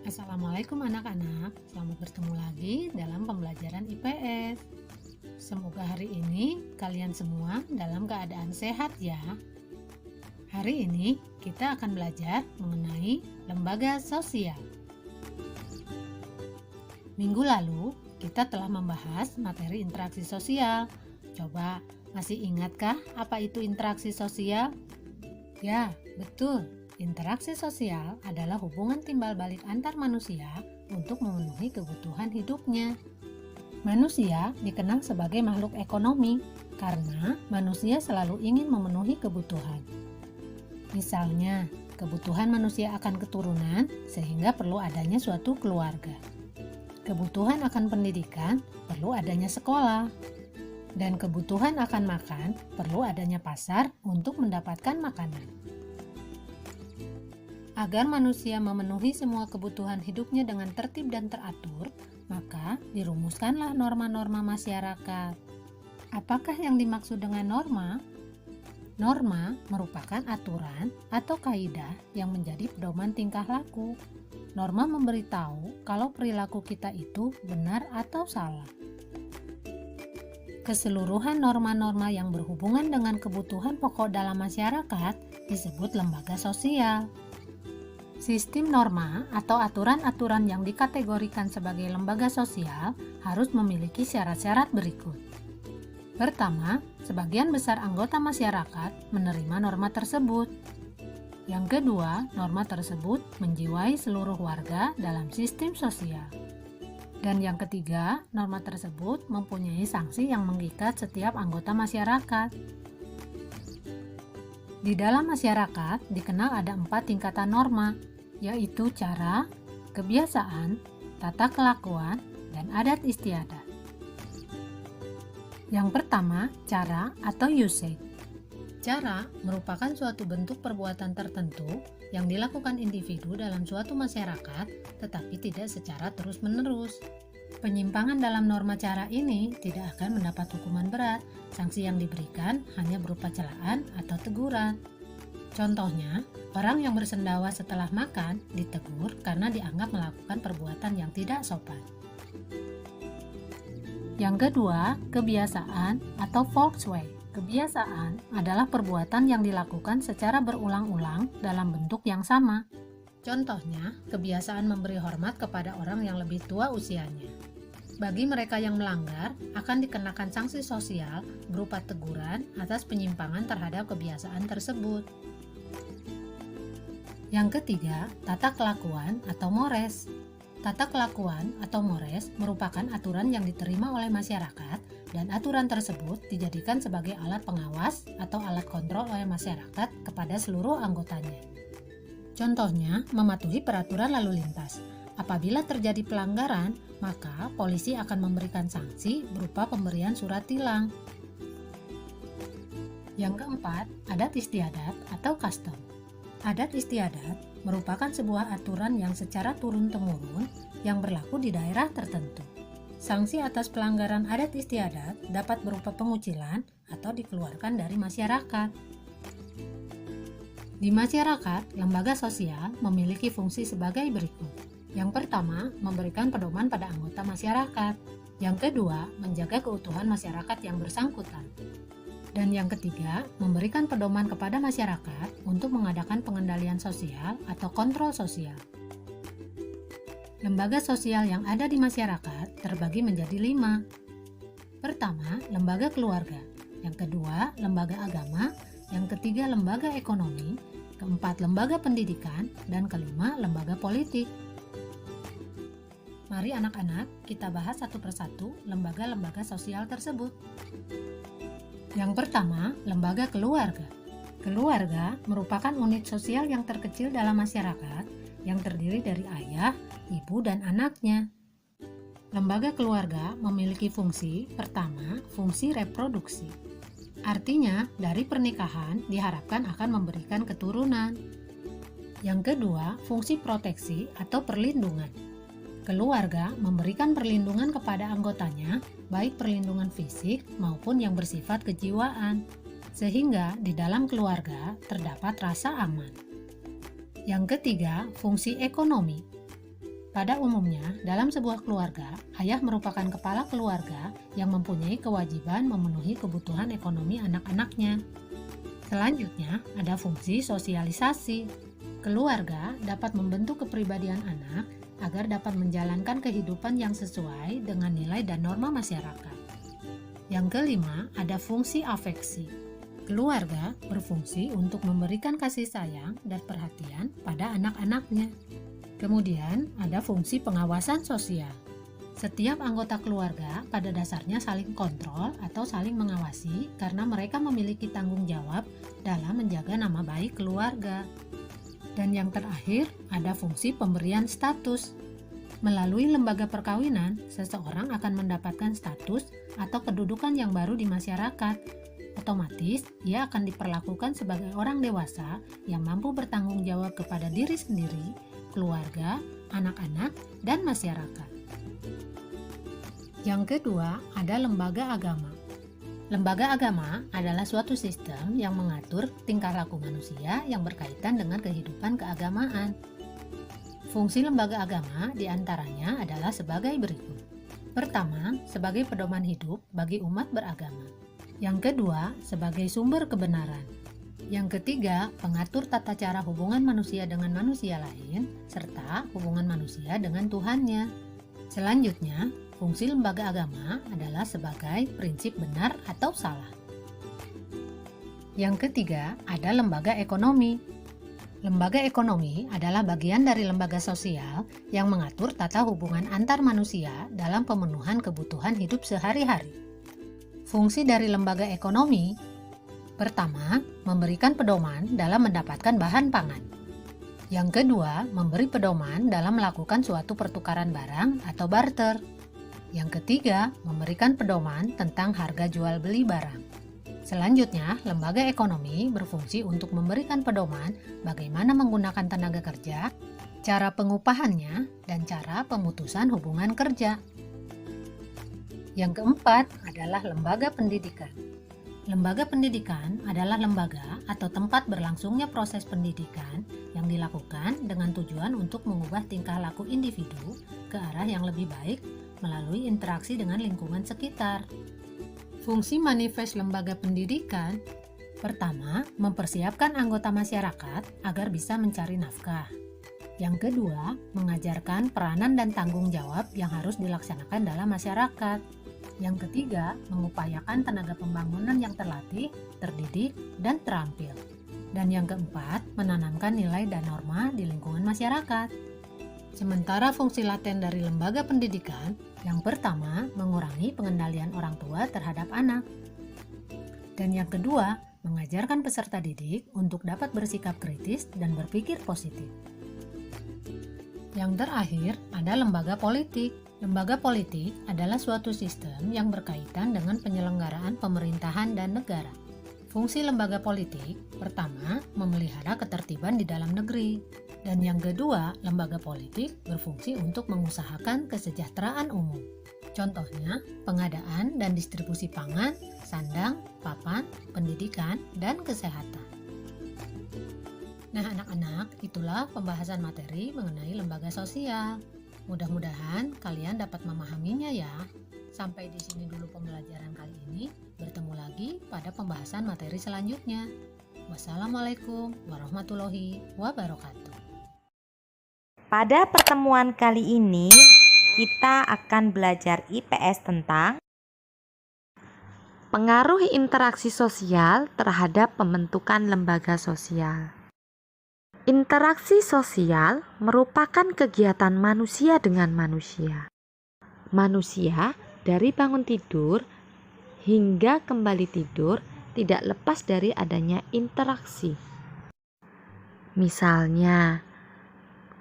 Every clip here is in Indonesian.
Assalamualaikum anak-anak, selamat bertemu lagi dalam pembelajaran IPS. Semoga hari ini kalian semua dalam keadaan sehat ya. Hari ini kita akan belajar mengenai lembaga sosial. Minggu lalu kita telah membahas materi interaksi sosial. Coba masih ingatkah apa itu interaksi sosial? Ya, betul. Interaksi sosial adalah hubungan timbal balik antar manusia untuk memenuhi kebutuhan hidupnya. Manusia dikenal sebagai makhluk ekonomi karena manusia selalu ingin memenuhi kebutuhan. Misalnya, kebutuhan manusia akan keturunan sehingga perlu adanya suatu keluarga. Kebutuhan akan pendidikan perlu adanya sekolah. Dan kebutuhan akan makan perlu adanya pasar untuk mendapatkan makanan. Agar manusia memenuhi semua kebutuhan hidupnya dengan tertib dan teratur, maka dirumuskanlah norma-norma masyarakat. Apakah yang dimaksud dengan norma? Norma merupakan aturan atau kaidah yang menjadi pedoman tingkah laku. Norma memberitahu kalau perilaku kita itu benar atau salah. Keseluruhan norma-norma yang berhubungan dengan kebutuhan pokok dalam masyarakat disebut lembaga sosial. Sistem norma atau aturan-aturan yang dikategorikan sebagai lembaga sosial harus memiliki syarat-syarat berikut. Pertama, sebagian besar anggota masyarakat menerima norma tersebut. Yang kedua, norma tersebut menjiwai seluruh warga dalam sistem sosial. Dan yang ketiga, norma tersebut mempunyai sanksi yang mengikat setiap anggota masyarakat. Di dalam masyarakat dikenal ada 4 tingkatan norma, yaitu cara, kebiasaan, tata kelakuan, dan adat istiadat. Yang pertama, cara atau usage. Cara merupakan suatu bentuk perbuatan tertentu yang dilakukan individu dalam suatu masyarakat, tetapi tidak secara terus-menerus. Penyimpangan dalam norma cara ini tidak akan mendapat hukuman berat. Sanksi yang diberikan hanya berupa celaan atau teguran. Contohnya, orang yang bersendawa setelah makan ditegur karena dianggap melakukan perbuatan yang tidak sopan. Yang kedua, kebiasaan atau volkswagen. Kebiasaan adalah perbuatan yang dilakukan secara berulang-ulang dalam bentuk yang sama. Contohnya, kebiasaan memberi hormat kepada orang yang lebih tua usianya. Bagi mereka yang melanggar, akan dikenakan sanksi sosial berupa teguran atas penyimpangan terhadap kebiasaan tersebut. Yang ketiga, tata kelakuan atau mores. Tata kelakuan atau mores merupakan aturan yang diterima oleh masyarakat dan aturan tersebut dijadikan sebagai alat pengawas atau alat kontrol oleh masyarakat kepada seluruh anggotanya. Contohnya, mematuhi peraturan lalu lintas. Apabila terjadi pelanggaran, maka polisi akan memberikan sanksi berupa pemberian surat tilang. Yang keempat, adat istiadat atau custom. Adat istiadat merupakan sebuah aturan yang secara turun-temurun yang berlaku di daerah tertentu. Sanksi atas pelanggaran adat istiadat dapat berupa pengucilan atau dikeluarkan dari masyarakat. Di masyarakat, lembaga sosial memiliki fungsi sebagai berikut. Yang pertama, memberikan pedoman pada anggota masyarakat. Yang kedua, menjaga keutuhan masyarakat yang bersangkutan. Dan yang ketiga, memberikan pedoman kepada masyarakat untuk mengadakan pengendalian sosial atau kontrol sosial. Lembaga sosial yang ada di masyarakat terbagi menjadi 5. Pertama, lembaga keluarga. Yang kedua, lembaga agama. Yang ketiga, lembaga ekonomi. Keempat, lembaga pendidikan. Dan kelima, lembaga politik. Mari anak-anak, kita bahas satu persatu lembaga-lembaga sosial tersebut. Yang pertama, lembaga keluarga. Keluarga merupakan unit sosial yang terkecil dalam masyarakat yang terdiri dari ayah, ibu, dan anaknya. Lembaga keluarga memiliki fungsi, pertama, fungsi reproduksi. Artinya, dari pernikahan diharapkan akan memberikan keturunan. Yang kedua, fungsi proteksi atau perlindungan. Keluarga memberikan perlindungan kepada anggotanya, baik perlindungan fisik maupun yang bersifat kejiwaan, sehingga di dalam keluarga terdapat rasa aman. Yang ketiga, fungsi ekonomi. Pada umumnya, dalam sebuah keluarga, ayah merupakan kepala keluarga yang mempunyai kewajiban memenuhi kebutuhan ekonomi anak-anaknya. Selanjutnya, ada fungsi sosialisasi. Keluarga dapat membentuk kepribadian anak agar dapat menjalankan kehidupan yang sesuai dengan nilai dan norma masyarakat. Yang kelima, ada fungsi afeksi. Keluarga berfungsi untuk memberikan kasih sayang dan perhatian pada anak-anaknya. Kemudian, ada fungsi pengawasan sosial. Setiap anggota keluarga pada dasarnya saling kontrol atau saling mengawasi karena mereka memiliki tanggung jawab dalam menjaga nama baik keluarga. Dan yang terakhir, ada fungsi pemberian status. Melalui lembaga perkawinan, seseorang akan mendapatkan status atau kedudukan yang baru di masyarakat. Otomatis, ia akan diperlakukan sebagai orang dewasa yang mampu bertanggung jawab kepada diri sendiri, keluarga, anak-anak, dan masyarakat. Yang kedua, ada lembaga agama. Lembaga agama adalah suatu sistem yang mengatur tingkah laku manusia yang berkaitan dengan kehidupan keagamaan. Fungsi lembaga agama diantaranya adalah sebagai berikut. Pertama, sebagai pedoman hidup bagi umat beragama. Yang kedua, sebagai sumber kebenaran. Yang ketiga, pengatur tata cara hubungan manusia dengan manusia lain, serta hubungan manusia dengan Tuhannya. Selanjutnya, fungsi lembaga agama adalah sebagai prinsip benar atau salah. Yang ketiga, ada lembaga ekonomi. Lembaga ekonomi adalah bagian dari lembaga sosial yang mengatur tata hubungan antar manusia dalam pemenuhan kebutuhan hidup sehari-hari. Fungsi dari lembaga ekonomi: pertama, memberikan pedoman dalam mendapatkan bahan pangan. Yang kedua, memberi pedoman dalam melakukan suatu pertukaran barang atau barter. Yang ketiga, memberikan pedoman tentang harga jual beli barang. Selanjutnya, lembaga ekonomi berfungsi untuk memberikan pedoman bagaimana menggunakan tenaga kerja, cara pengupahannya, dan cara pemutusan hubungan kerja. Yang keempat adalah lembaga pendidikan. Lembaga pendidikan adalah lembaga atau tempat berlangsungnya proses pendidikan yang dilakukan dengan tujuan untuk mengubah tingkah laku individu ke arah yang lebih baik melalui interaksi dengan lingkungan sekitar. Fungsi manifest lembaga pendidikan: pertama, mempersiapkan anggota masyarakat agar bisa mencari nafkah. Yang kedua, mengajarkan peranan dan tanggung jawab yang harus dilaksanakan dalam masyarakat. Yang ketiga, mengupayakan tenaga pembangunan yang terlatih, terdidik, dan terampil. Dan yang keempat, menanamkan nilai dan norma di lingkungan masyarakat. Sementara fungsi laten dari lembaga pendidikan, yang pertama, mengurangi pengendalian orang tua terhadap anak. Dan yang kedua, mengajarkan peserta didik untuk dapat bersikap kritis dan berpikir positif. Yang terakhir, ada lembaga politik. Lembaga politik adalah suatu sistem yang berkaitan dengan penyelenggaraan pemerintahan dan negara. Fungsi lembaga politik: pertama, memelihara ketertiban di dalam negeri. Dan yang kedua, lembaga politik berfungsi untuk mengusahakan kesejahteraan umum. Contohnya, pengadaan dan distribusi pangan, sandang, papan, pendidikan, dan kesehatan. Nah, anak-anak, itulah pembahasan materi mengenai lembaga sosial. Mudah-mudahan kalian dapat memahaminya ya. Sampai di sini dulu pembelajaran kali ini. Bertemu lagi pada pembahasan materi selanjutnya. Wassalamualaikum warahmatullahi wabarakatuh. Pada pertemuan kali ini, kita akan belajar IPS tentang pengaruh interaksi sosial terhadap pembentukan lembaga sosial. Interaksi sosial merupakan kegiatan manusia dengan manusia. Manusia dari bangun tidur hingga kembali tidur tidak lepas dari adanya interaksi. Misalnya,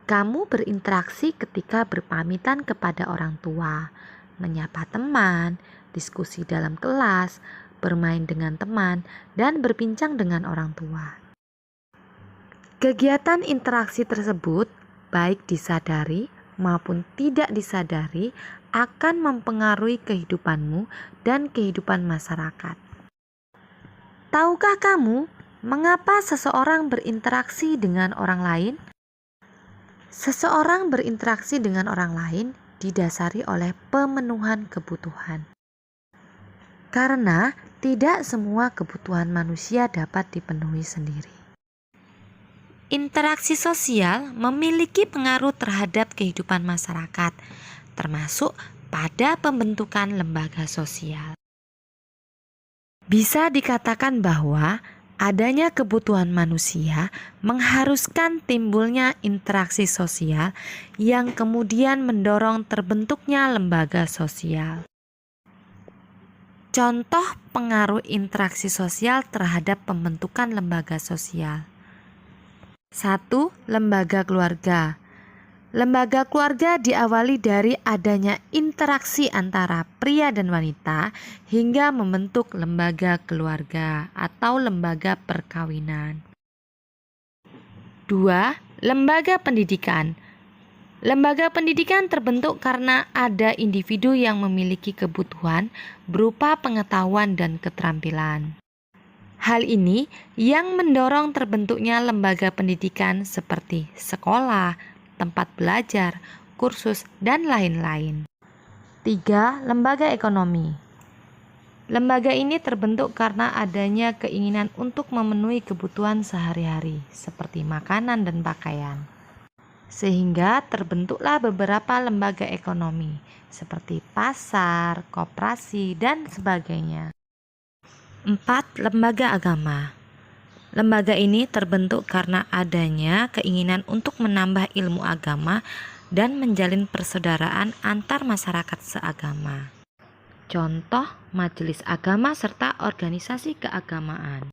kamu berinteraksi ketika berpamitan kepada orang tua, menyapa teman, diskusi dalam kelas, bermain dengan teman, dan berbincang dengan orang tua. Kegiatan interaksi tersebut, baik disadari maupun tidak disadari, akan mempengaruhi kehidupanmu dan kehidupan masyarakat. Tahukah kamu mengapa seseorang berinteraksi dengan orang lain? Seseorang berinteraksi dengan orang lain didasari oleh pemenuhan kebutuhan. Karena tidak semua kebutuhan manusia dapat dipenuhi sendiri. Interaksi sosial memiliki pengaruh terhadap kehidupan masyarakat, termasuk pada pembentukan lembaga sosial. Bisa dikatakan bahwa adanya kebutuhan manusia mengharuskan timbulnya interaksi sosial yang kemudian mendorong terbentuknya lembaga sosial. Contoh pengaruh interaksi sosial terhadap pembentukan lembaga sosial. 1. Lembaga keluarga. Lembaga keluarga diawali dari adanya interaksi antara pria dan wanita hingga membentuk lembaga keluarga atau lembaga perkawinan. 2. Lembaga pendidikan. Lembaga pendidikan terbentuk karena ada individu yang memiliki kebutuhan berupa pengetahuan dan keterampilan. Hal ini yang mendorong terbentuknya lembaga pendidikan seperti sekolah, tempat belajar, kursus, dan lain-lain. 3. Lembaga ekonomi. Lembaga ini terbentuk karena adanya keinginan untuk memenuhi kebutuhan sehari-hari seperti makanan dan pakaian. Sehingga terbentuklah beberapa lembaga ekonomi seperti pasar, koperasi, dan sebagainya. 4. Lembaga agama. Lembaga ini terbentuk karena adanya keinginan untuk menambah ilmu agama dan menjalin persaudaraan antar masyarakat seagama. Contoh majelis agama serta organisasi keagamaan.